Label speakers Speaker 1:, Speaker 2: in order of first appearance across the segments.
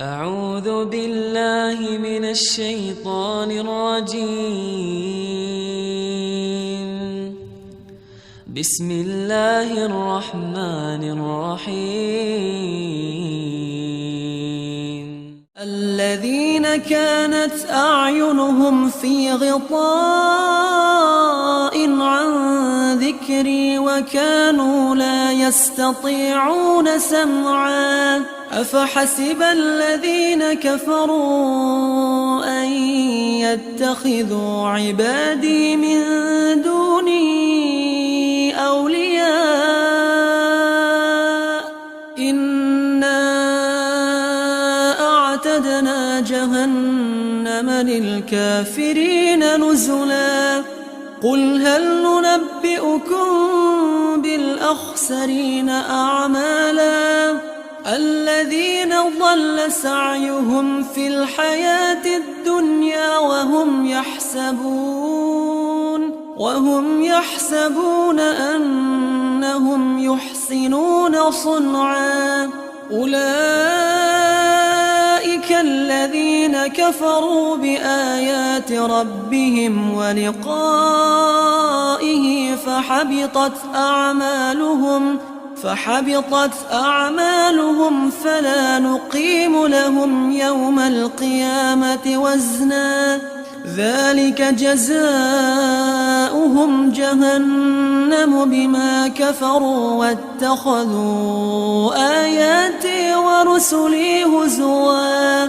Speaker 1: أعوذ بالله من الشيطان الرجيم. بسم الله الرحمن الرحيم. الذين كانت أعينهم في غطاء عن ذكري وكانوا لا يستطيعون سمعا أفحسب الذين كفروا أن يتخذوا عبادي من دوني أولياء إنا أعتدنا جهنم للكافرين نزلا قل هل ننبئكم بالأخسرين أعمالا الذين ضل سعيهم في الحياة الدنيا وهم يحسبون أنهم يحسنون صنعا أولئك الذين كفروا بآيات ربهم ولقائه فحبطت أعمالهم فلا نقيم لهم يوم القيامة وزنا ذلك جزاؤهم جهنم بما كفروا واتخذوا آياتي ورسلي هزوا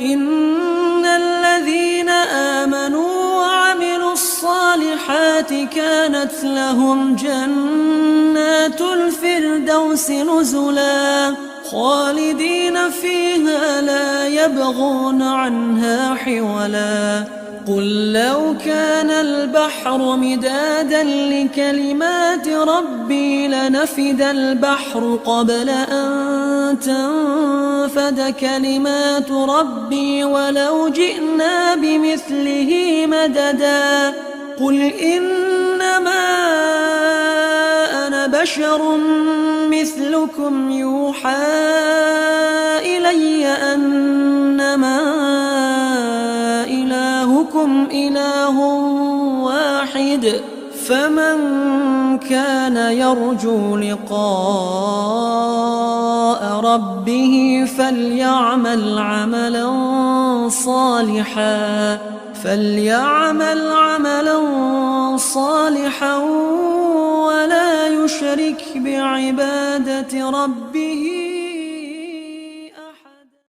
Speaker 1: إن الذين آمنوا وعملوا الصالحات كانت لهم جنات الفردوس نزلا خالدين فيها لا يبغون عنها حولا قل لو كان البحر مدادا لكلمات ربي لنفد البحر قبل أن تنفد كلمات ربي ولو جئنا بمثله مددا قل إنما أنا بشر مثلكم يوحى إلي أنما إلهكم إله واحد فمن كان يرجو لقاء ربه فليعمل عملا صالحا ولا يشرك بعبادة ربه